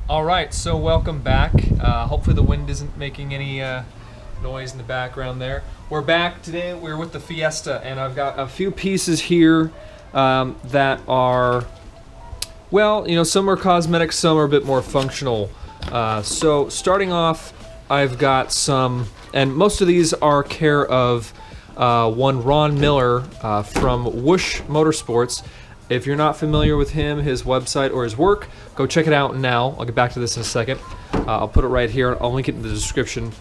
Alright, so welcome back. Hopefully the wind isn't making any noise in the background there. We're back today. We're with the Fiesta, and I've got a few pieces here that are, well, you know, some are cosmetic, some are a bit more functional. So starting off, I've got some, and most of these are care of one Ron Miller from Whoosh Motorsports. If you're not familiar with him, his website, or his work, go check it out now. I'll get back to this in a second. I'll put it right here. I'll link it in the description.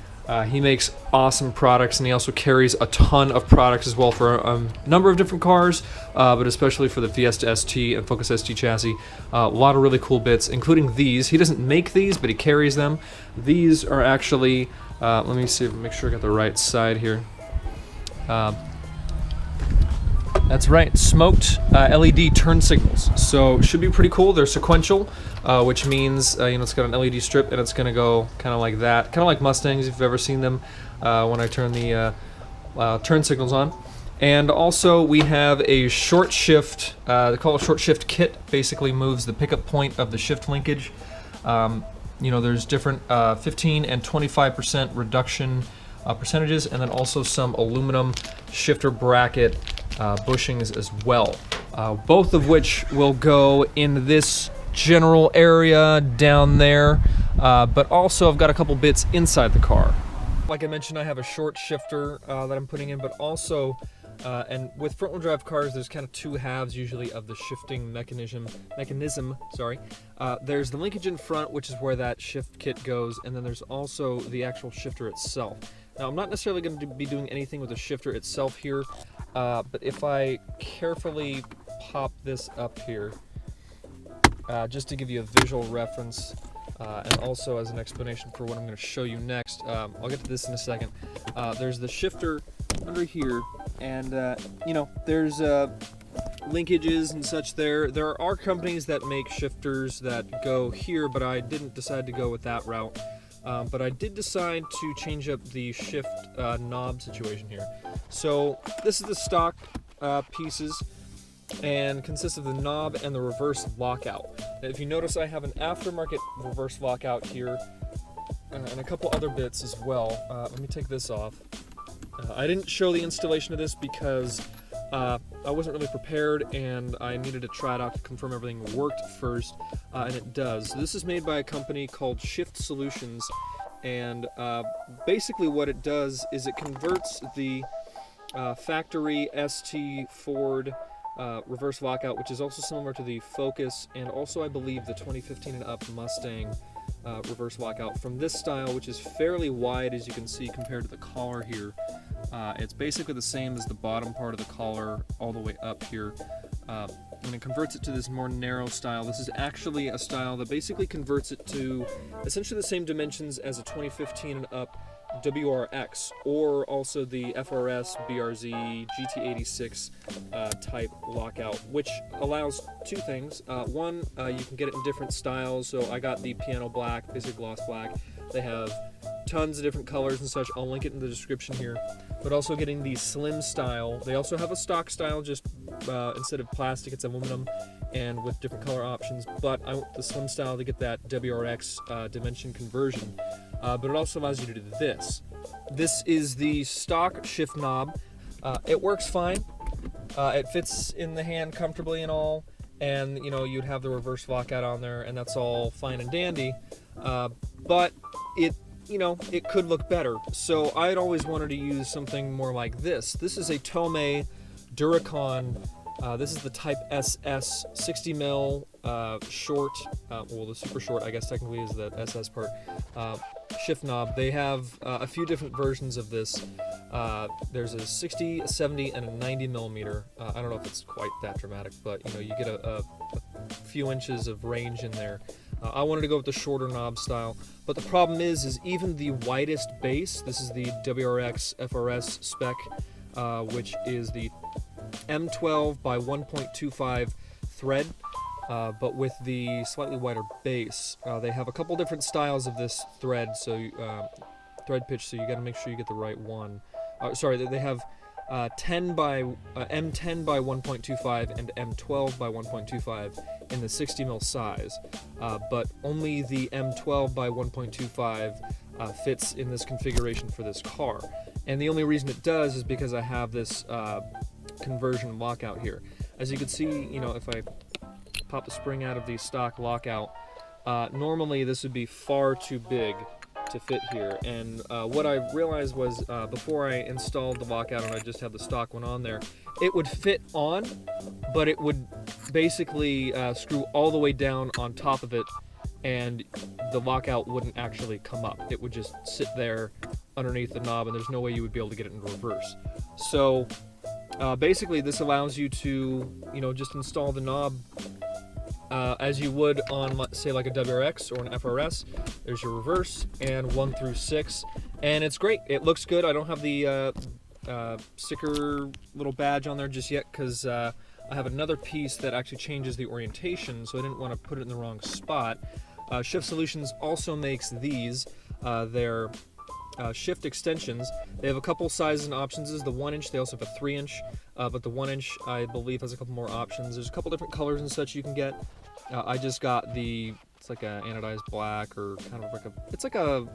He makes awesome products, and he also carries a ton of products as well for a number of different cars, but especially for the Fiesta ST and Focus ST chassis. A lot of really cool bits, including these. He doesn't make these, but he carries them. These are actually, let me see, make sure I got the right side here. That's right, smoked LED turn signals. So should be pretty cool. They're sequential, which means you know, it's got an LED strip and it's going to go kind of like that, kind of like Mustangs if you've ever seen them when I turn the turn signals on. And also we have a short shift. They call it a short shift kit. Basically moves the pickup point of the shift linkage. You know, there's different 15 and 25% reduction percentages, and then also some aluminum shifter bracket bushings as well, both of which will go in this general area down there, but also I've got a couple bits inside the car. Like I mentioned, I have a short shifter that I'm putting in, but also, and with front-wheel drive cars, there's kind of two halves usually of the shifting mechanism. There's the linkage in front, which is where that shift kit goes, and then there's also the actual shifter itself. Now, I'm not necessarily going to be doing anything with the shifter itself here, but if I carefully pop this up here, just to give you a visual reference, and also as an explanation for what I'm going to show you next, I'll get to this in a second. There's the shifter under here, and you know, there's linkages and such there. There are companies that make shifters that go here, but I didn't decide to go with that route. But I did decide to change up the shift knob situation here. So this is the stock pieces, and consists of the knob and the reverse lockout. Now, if you notice, I have an aftermarket reverse lockout here, and a couple other bits as well. Let me take this off. I didn't show the installation of this because I wasn't really prepared, and I needed to try it out to confirm everything worked first, and it does. So this is made by a company called Shift Solutions, and basically what it does is it converts the factory ST Ford reverse lockout, which is also similar to the Focus, and also I believe the 2015 and up Mustang reverse lockout, from this style, which is fairly wide, as you can see, compared to the collar here. It's basically the same as the bottom part of the collar all the way up here, and it converts it to this more narrow style. This is actually a style that basically converts it to essentially the same dimensions as a 2015 and up WRX, or also the FRS, BRZ, GT86 type lockout, which allows two things. One, you can get it in different styles, so I got the piano black, basic gloss black. They have tons of different colors and such. I'll link it in the description here. But also getting the slim style. They also have a stock style, just instead of plastic, it's aluminum, and with different color options. But I want the slim style to get that WRX dimension conversion. But it also allows you to do this. This is the stock shift knob. It works fine. It fits in the hand comfortably and all. And you know, you'd have the reverse lockout on there, and that's all fine and dandy. But it, you know, it could look better. So I'd always wanted to use something more like this. This is a Tomei Duracon. This is the Type SS 60 mil short, well, the super short, I guess technically is the SS part, shift knob. They have a few different versions of this. There's a 60, a 70, and a 90 millimeter. I don't know if it's quite that dramatic, but you know, you get a few inches of range in there. I wanted to go with the shorter knob style, but the problem is even the widest base, this is the WRX FRS spec, which is the M12 by 1.25 thread, but with the slightly wider base. They have a couple different styles of this thread, so thread pitch, so you got to make sure you get the right one. Sorry, they have M10 by 1.25 and M12 by 1.25, in the 60 mil size, but only the M12 by 1.25 fits in this configuration for this car. And the only reason it does is because I have this conversion lockout here. As you can see, you know, if I pop the spring out of the stock lockout, normally this would be far too big to fit here. And what I realized was before I installed the lockout and I just had the stock one on there, it would fit on, but it would basically screw all the way down on top of it, and the lockout wouldn't actually come up. It would just sit there underneath the knob, and there's no way you would be able to get it in reverse. So basically this allows you to, you know, just install the knob as you would on, say, like a WRX or an FRS. There's your reverse and 1 through 6, and it's great. It looks good. I don't have the sticker little badge on there just yet because I have another piece that actually changes the orientation, so I didn't want to put it in the wrong spot. Shift Solutions also makes these. They're shift extensions. They have a couple sizes and options. This is the 1-inch. They also have a 3-inch, but the 1-inch I believe has a couple more options. There's a couple different colors and such you can get. I just got the, it's like a anodized black, or kind of like a, it's like a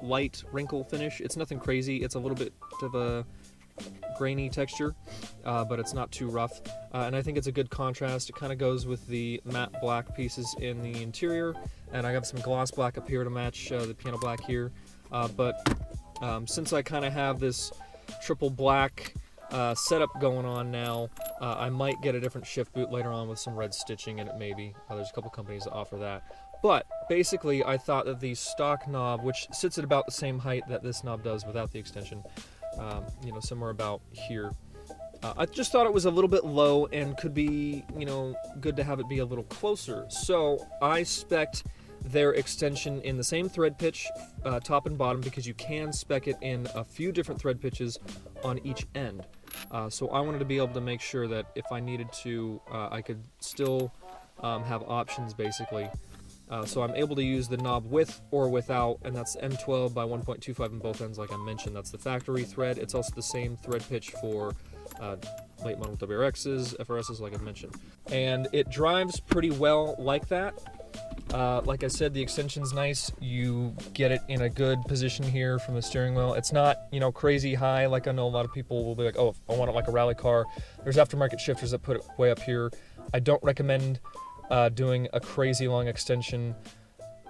light wrinkle finish. It's nothing crazy. It's a little bit of a grainy texture, but it's not too rough, and I think it's a good contrast. It kind of goes with the matte black pieces in the interior, and I have some gloss black up here to match the piano black here, but since I kind of have this triple black setup going on now, I might get a different shift boot later on with some red stitching in it maybe. There's a couple companies that offer that. But basically I thought that the stock knob, which sits at about the same height that this knob does without the extension, you know, somewhere about here, I just thought it was a little bit low and could be, you know, good to have it be a little closer. So I spec'd their extension in the same thread pitch, top and bottom, because you can spec it in a few different thread pitches on each end. So I wanted to be able to make sure that if I needed to, I could still have options basically. So I'm able to use the knob with or without, and that's M12 by 1.25 on both ends like I mentioned. That's the factory thread. It's also the same thread pitch for late model WRXs, FRSs like I mentioned. And it drives pretty well like that. Like I said, the extension's nice. You get it in a good position here from the steering wheel. It's not, you know, crazy high. Like I know a lot of people will be like, oh, I want it like a rally car. There's aftermarket shifters that put it way up here. I don't recommend doing a crazy long extension,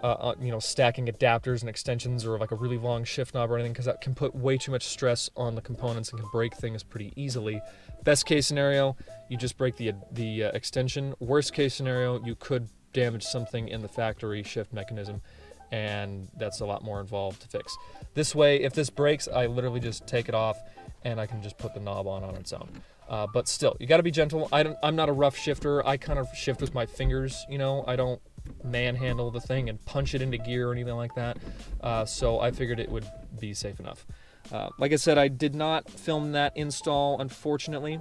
you know, stacking adapters and extensions, or like a really long shift knob or anything, because that can put way too much stress on the components and can break things pretty easily. Best case scenario, you just break the extension. Worst case scenario, you could damage something in the factory shift mechanism, and that's a lot more involved to fix. This way, if this breaks, I literally just take it off and I can just put the knob on its own. But still, you got to be gentle. I'm not a rough shifter. I kind of shift with my fingers, you know. I don't manhandle the thing and punch it into gear or anything like that. So I figured it would be safe enough. Like I said, I did not film that install, unfortunately.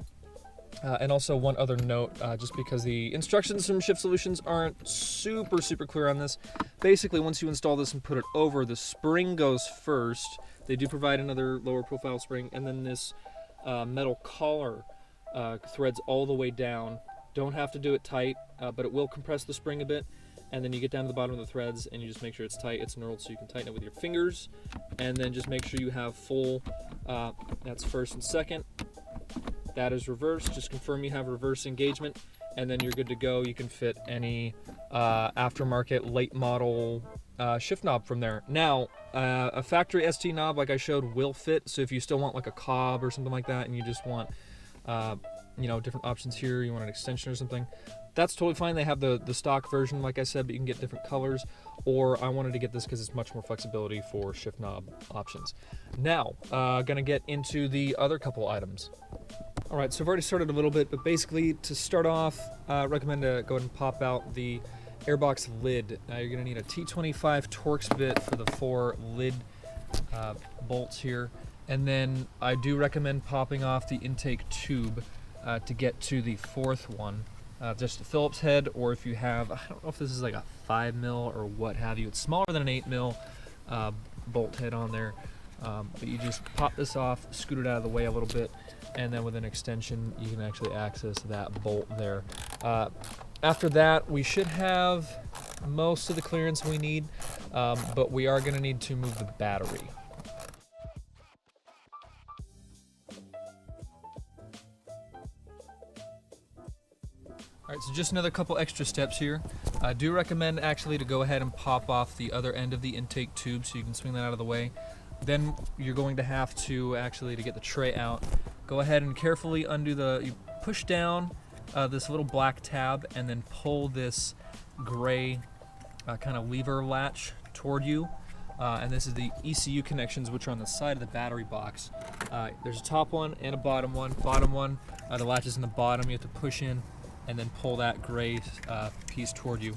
And also one other note, just because the instructions from Shift Solutions aren't super clear on this. Basically, once you install this and put it over, the spring goes first. They do provide another lower profile spring, and then this metal collar threads all the way down. Don't have to do it tight, but it will compress the spring a bit. And then you get down to the bottom of the threads and you just make sure it's tight. It's knurled, so you can tighten it with your fingers. And then just make sure you have full, that's first and second. That is reverse. Just confirm you have reverse engagement, and then you're good to go. You can fit any aftermarket late model shift knob from there. Now, a factory ST knob, like I showed, will fit. So if you still want like a cob or something like that, and you just want, you know, different options here, you want an extension or something, that's totally fine. They have the stock version, like I said, but you can get different colors. Or I wanted to get this because it's much more flexibility for shift knob options. Now, gonna get into the other couple items. All right, so I've already started a little bit, but basically to start off, I recommend to go ahead and pop out the airbox lid. You're gonna need a T25 Torx bit for the 4 lid bolts here. And then I do recommend popping off the intake tube to get to the 4th one. Just a Phillips head, or if you have, I don't know if this is like a 5 mil or what have you. It's smaller than an 8 mil bolt head on there. But you just pop this off, scoot it out of the way a little bit, and then with an extension you can actually access that bolt there. After that, we should have most of the clearance we need, but we are going to need to move the battery. Alright, so just another couple extra steps here. I do recommend actually to go ahead and pop off the other end of the intake tube so you can swing that out of the way. Then you're going to have to actually, to get the tray out, go ahead and carefully undo you push down this little black tab and then pull this gray kind of lever latch toward you. And this is the ECU connections, which are on the side of the battery box. There's a top one and a bottom one. Bottom one, the latch is in the bottom. You have to push in and then pull that gray piece toward you.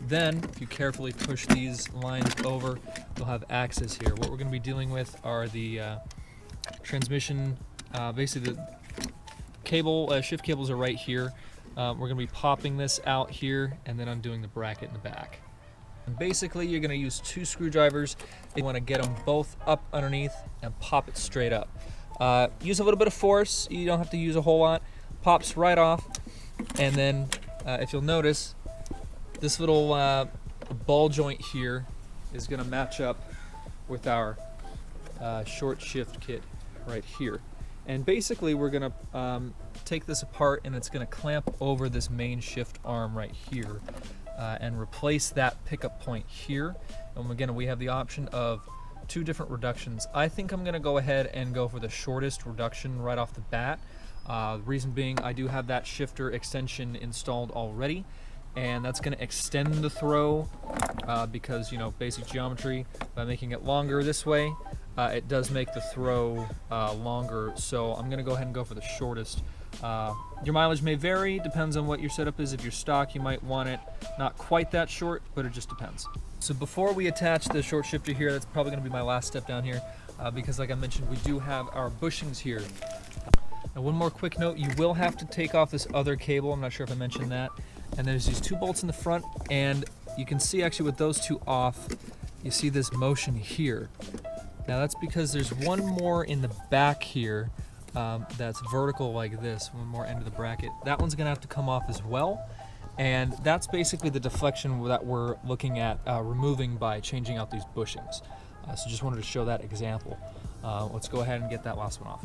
Then, if you carefully push these lines over, you'll have access here. What we're going to be dealing with are the transmission, basically the cable, shift cables are right here. We're going to be popping this out here and then undoing the bracket in the back. And basically, you're going to use 2 screwdrivers. You want to get them both up underneath and pop it straight up. Use a little bit of force. You don't have to use a whole lot. Pops right off. And then, if you'll notice, this little ball joint here is going to match up with our short shift kit right here. And basically, we're going to take this apart, and it's going to clamp over this main shift arm right here and replace that pickup point here. And again, we have the option of 2 different reductions. I think I'm going to go ahead and go for the shortest reduction right off the bat. The reason being, I do have that shifter extension installed already, and that's going to extend the throw because, you know, basic geometry. By making it longer this way, it does make the throw longer, so I'm going to go ahead and go for the shortest. Your mileage may vary, depends on what your setup is. If you're stock, you might want it not quite that short, but it just depends. So before we attach the short shifter here, that's probably going to be my last step down here, because like I mentioned, we do have our bushings here. Now, one more quick note, you will have to take off this other cable. I'm not sure if I mentioned that. And there's these 2 bolts in the front, and you can see actually with those 2 off, you see this motion here. Now that's because there's one more in the back here that's vertical like this, one more end of the bracket. That one's gonna have to come off as well. And that's basically the deflection that we're looking at removing by changing out these bushings. So just wanted to show that example. Let's go ahead and get that last one off.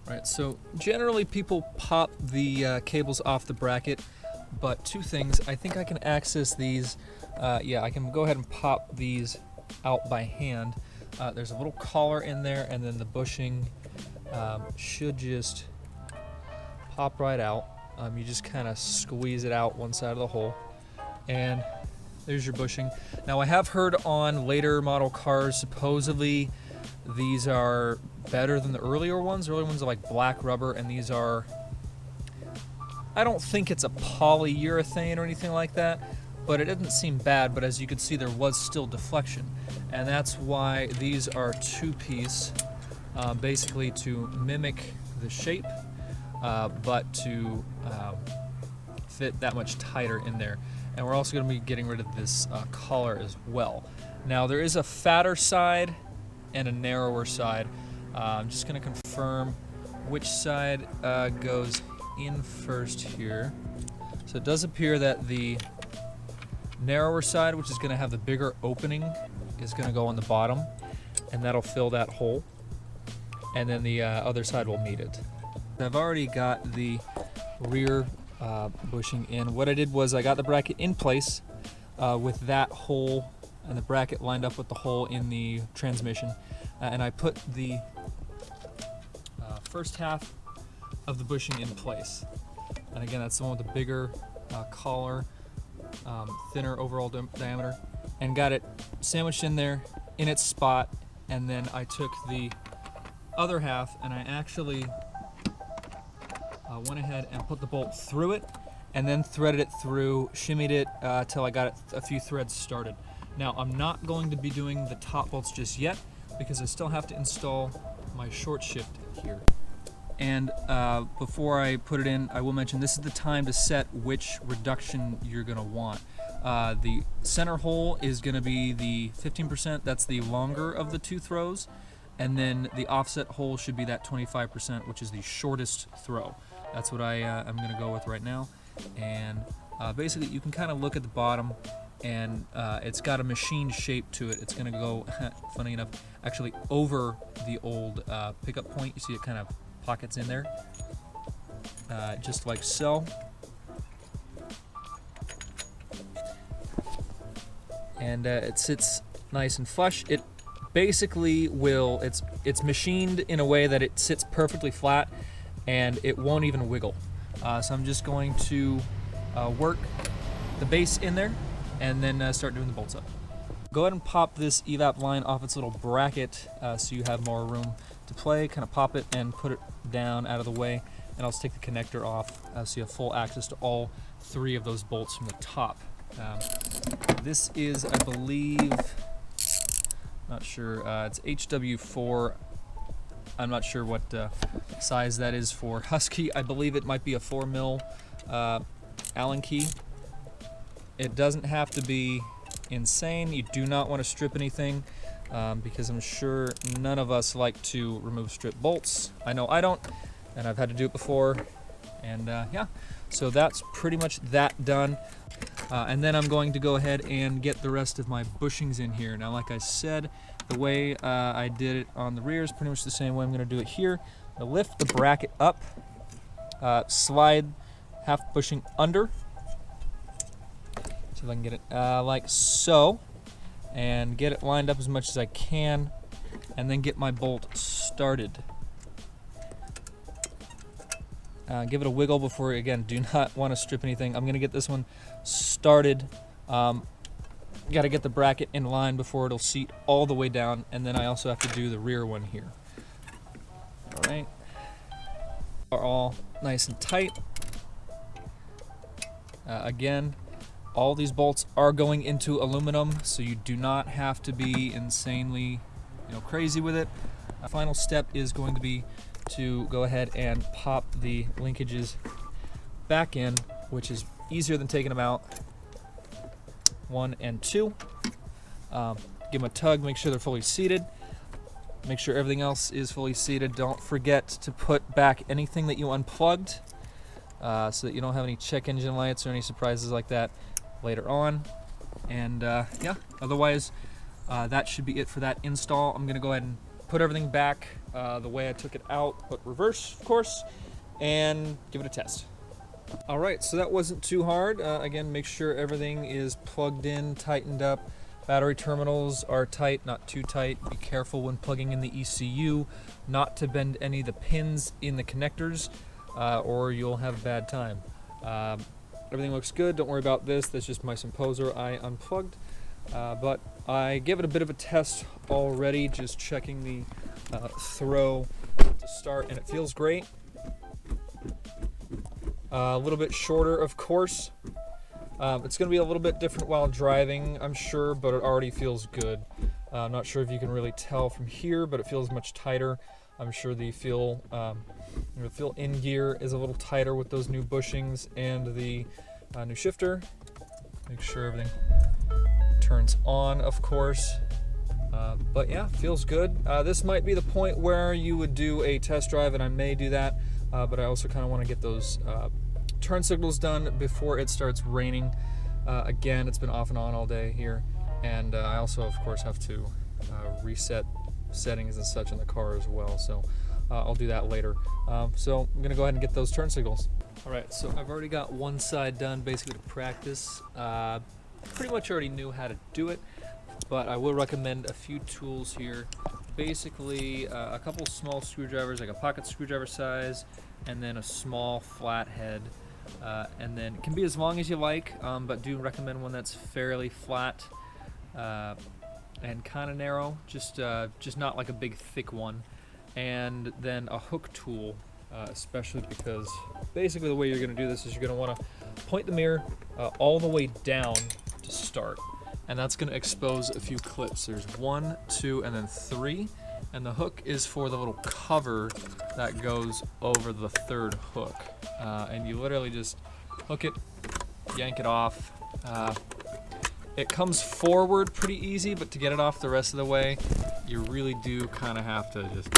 Right, so generally people pop the cables off the bracket, but 2 things. I think I can access these. Yeah, I can go ahead and pop these out by hand. There's a little collar in there, and then the bushing should just pop right out. You just kind of squeeze it out one side of the hole, and there's your bushing. Now, I have heard on later model cars, supposedly these are better than the earlier ones. The earlier ones are like black rubber, and these are, I don't think it's a polyurethane or anything like that, but it didn't seem bad. But as you can see, there was still deflection, and that's why these are 2-piece, basically to mimic the shape, but to fit that much tighter in there. And we're also going to be getting rid of this collar as well. Now, there is a fatter side and a narrower side. I'm just going to confirm which side goes in first here. So it does appear that the narrower side, which is going to have the bigger opening, is going to go on the bottom, and that'll fill that hole. And then the other side will meet it. I've already got the rear bushing in. What I did was I got the bracket in place with that hole and the bracket lined up with the hole in the transmission, and I put the first half of the bushing in place. And again, that's the one with the bigger collar, thinner overall diameter, and got it sandwiched in there in its spot. And then I took the other half and I actually went ahead and put the bolt through it, and then threaded it through, shimmied it till I got a few threads started. Now, I'm not going to be doing the top bolts just yet because I still have to install my short shift here. And before I put it in, I will mention this is the time to set which reduction you're going to want. The center hole is going to be the 15%, that's the longer of the 2 throws, and then the offset hole should be that 25%, which is the shortest throw. That's what I'm going to go with right now, and Basically, you can kind of look at the bottom, and it's got a machined shape to it. It's going to go, funny enough, actually over the old pickup point. You see it kind of pockets in there, just like so. And it sits nice and flush. It basically will, it's machined in a way that it sits perfectly flat and it won't even wiggle. So I'm just going to work the base in there and then start doing the bolts up. Go ahead and pop this evap line off its little bracket so you have more room to play. Kind of pop it and put it down out of the way, and I'll just take the connector off so you have full access to all 3 of those bolts from the top. This is, I believe, not sure, it's HW4. I'm not sure what size that is for Husky. I believe it might be a 4mm Allen key. It doesn't have to be insane. You do not want to strip anything because I'm sure none of us like to remove strip bolts. I know I don't, and I've had to do it before. And yeah, so that's pretty much that done. And then I'm going to go ahead and get the rest of my bushings in here. Now, like I said, the way I did it on the rear is pretty much the same way I'm going to do it here. I lift the bracket up, slide half bushing under. See if I can get it like so, and get it lined up as much as I can, and then get my bolt started. Give it a wiggle before, again, do not want to strip anything. I'm going to get this one started. Got to get the bracket in line before it'll seat all the way down, and then I also have to do the rear one here. All right. Are all nice and tight. Again, all these bolts are going into aluminum, so you do not have to be insanely, crazy with it. The final step is going to be to go ahead and pop the linkages back in, which is easier than taking them out. 1 and 2. Give them a tug, make sure they're fully seated. Make sure everything else is fully seated. Don't forget to put back anything that you unplugged so that you don't have any check engine lights or any surprises like that later on. And yeah, otherwise that should be it for that install. I'm gonna go ahead and put everything back the way I took it out, but reverse, of course, and give it a test. All right, so that wasn't too hard. Again, make sure everything is plugged in, tightened up. Battery terminals are tight, not too tight. Be careful when plugging in the ECU not to bend any of the pins in the connectors or you'll have a bad time. Everything looks good. Don't worry about this. That's just my Symposer I unplugged. But I gave it a bit of a test already, just checking the throw to start, and it feels great. A little bit shorter, of course. It's going to be a little bit different while driving, I'm sure, but it already feels good. I'm not sure if you can really tell from here, but it feels much tighter. I'm sure the feel in gear is a little tighter with those new bushings and the new shifter. Make sure everything turns on, of course. But yeah, feels good. This might be the point where you would do a test drive, and I may do that, but I also kind of want to get those turn signals done before it starts raining. Again, it's been off and on all day here, and I also, of course, have to reset settings and such in the car as well, so I'll do that later. So I'm gonna go ahead and get those turn signals. All right, so I've already got one side done, basically to practice. Pretty much already knew how to do it, but I will recommend a few tools here. Basically, a couple small screwdrivers, like a pocket screwdriver size, and then a small flat head. And then it can be as long as you like, but do recommend one that's fairly flat and kind of narrow, just not like a big thick one. And then a hook tool, especially because basically the way you're going to do this is you're going to want to point the mirror all the way down to start, and that's going to expose a few clips. There's 1, 2, and then 3, and the hook is for the little cover that goes over the third hook, and you literally just hook it, yank it off. It comes forward pretty easy, but to get it off the rest of the way, you really do kind of have to just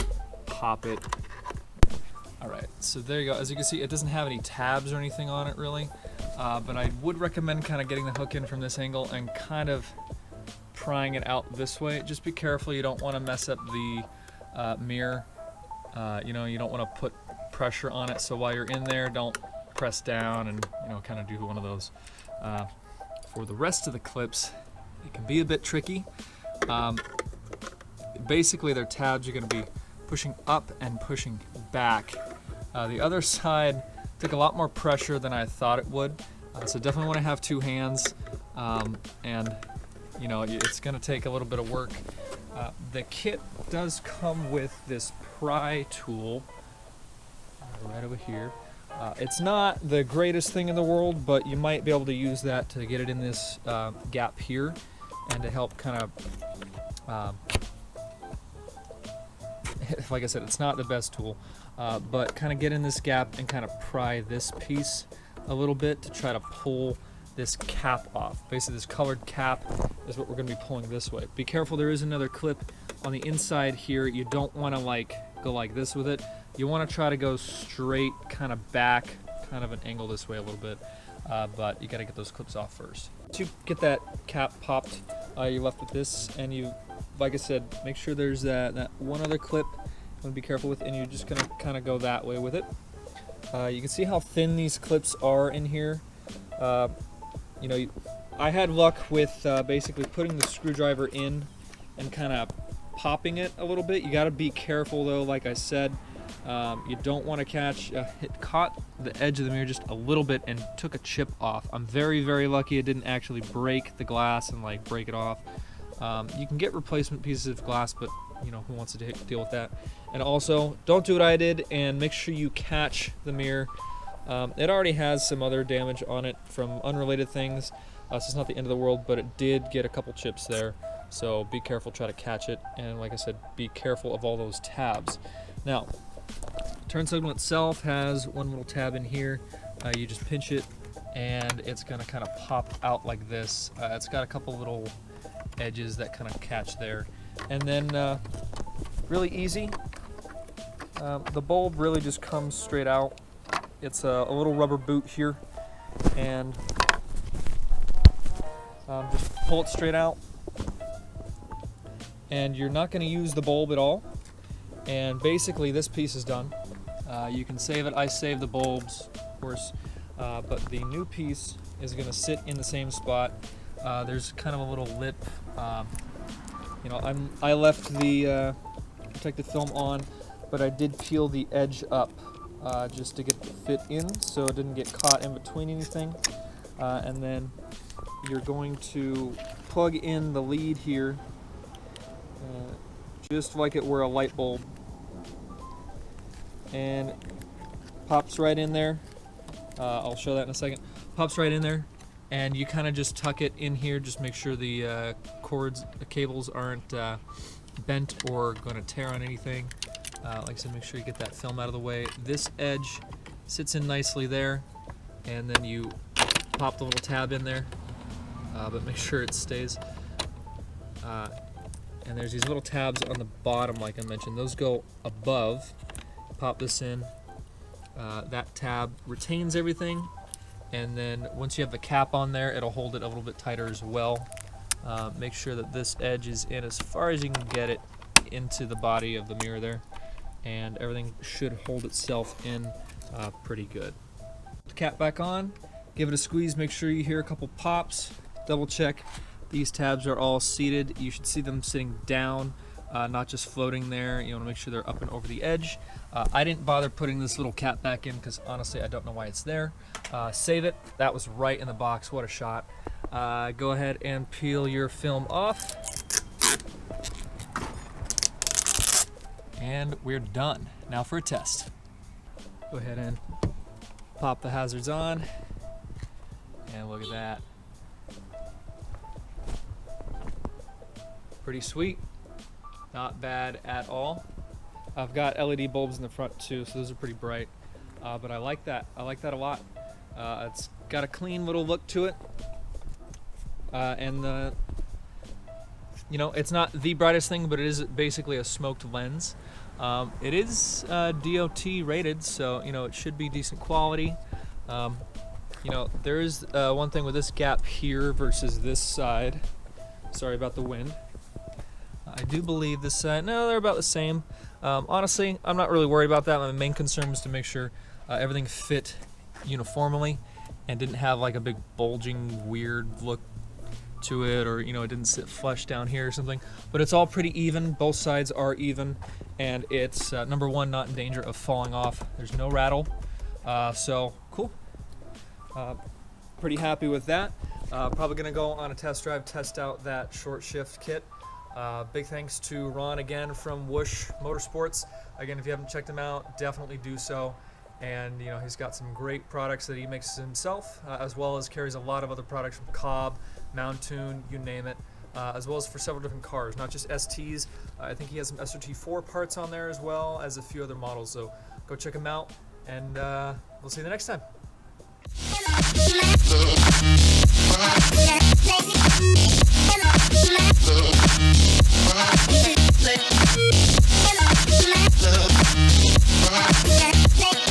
pop it. All right, so there you go. As you can see, it doesn't have any tabs or anything on it really. but I would recommend kind of getting the hook in from this angle and kind of prying it out this way. Just be careful, you don't want to mess up the mirror. You know, you don't want to put pressure on it, so while you're in there, don't press down and, you know, kind of do one of those. For the rest of the clips, it can be a bit tricky. Basically, their tabs are going to be pushing up and pushing back. The other side took a lot more pressure than I thought it would, so definitely want to have two hands, and you know, it's going to take a little bit of work. The kit does come with this pry tool right over here. It's not the greatest thing in the world, but you might be able to use that to get it in this gap here and to help kind of, like I said, it's not the best tool, but kind of get in this gap and kind of pry this piece a little bit to try to pull this cap off. Basically, this colored cap is what we're going to be pulling this way. Be careful, there is another clip on the inside here. You don't want to like go like this with it. You want to try to go straight, kind of back, kind of an angle this way a little bit, but you got to get those clips off first. Once you get that cap popped, you're left with this, and you, like I said, make sure there's that one other clip you want to be careful with, and you're just going to kind of go that way with it. You can see how thin these clips are in here. You know, I had luck with basically putting the screwdriver in and kind of popping it a little bit. You got to be careful though, like I said. You don't want to catch, it caught the edge of the mirror just a little bit and took a chip off. I'm very, very lucky it didn't actually break the glass and like break it off. You can get replacement pieces of glass, but you know, who wants to deal with that? And also, don't do what I did and make sure you catch the mirror. It already has some other damage on it from unrelated things, so it's not the end of the world, but it did get a couple chips there. So be careful, try to catch it, and like I said, be careful of all those tabs. Now, turn signal itself has one little tab in here. You just pinch it, and it's going to kind of pop out like this. It's got a couple little edges that kind of catch there. And then, really easy, the bulb really just comes straight out. It's a little rubber boot here, and just pull it straight out. And you're not going to use the bulb at all. And basically this piece is done. You can save it. I saved the bulbs, of course, but the new piece is going to sit in the same spot. There's kind of a little lip. You know, I left the protective film on, but I did peel the edge up just to get it to fit in, so it didn't get caught in between anything. And then you're going to plug in the lead here, just like it were a light bulb, and pops right in there. I'll show that in a second. Pops right in there, and you kind of just tuck it in here. Just make sure the cords, the cables aren't bent or going to tear on anything. Like I said, make sure you get that film out of the way. This edge sits in nicely there, and then you pop the little tab in there, but make sure it stays. And there's these little tabs on the bottom, like I mentioned. Those go above. Pop this in. That tab retains everything, and then once you have the cap on there, it'll hold it a little bit tighter as well. Make sure that this edge is in as far as you can get it into the body of the mirror there, and everything should hold itself in pretty good. Put the cap back on, give it a squeeze, make sure you hear a couple pops, double check these tabs are all seated. You should see them sitting down, not just floating there. You want to make sure they're up and over the edge. I didn't bother putting this little cap back in because honestly I don't know why it's there. Save it. That was right in the box. What a shot. Go ahead and peel your film off. And we're done. Now for a test. Go ahead and pop the hazards on. And look at that. Pretty sweet. Not bad at all. I've got LED bulbs in the front too, so those are pretty bright. But I like that. I like that a lot. It's got a clean little look to it. And you know, it's not the brightest thing, but it is basically a smoked lens. It is DOT rated, so you know it should be decent quality. You know, there is one thing with this gap here versus this side. Sorry about the wind. I do believe this side, no, they're about the same. Honestly, I'm not really worried about that. My main concern was to make sure everything fit uniformly and didn't have like a big bulging weird look to it, or you know, it didn't sit flush down here or something. But it's all pretty even. Both sides are even, and it's number one, not in danger of falling off. There's no rattle, so cool. Pretty happy with that. Probably gonna go on a test drive, test out that short shift kit. Big thanks to Ron again from Whoosh Motorsports. Again, if you haven't checked him out, definitely do so. And you know, he's got some great products that he makes himself, as well as carries a lot of other products from Cobb, Mountoon, you name it, as well as for several different cars, not just STs. I think he has some SRT4 parts on there as well as a few other models. So go check him out, and we'll see you the next time.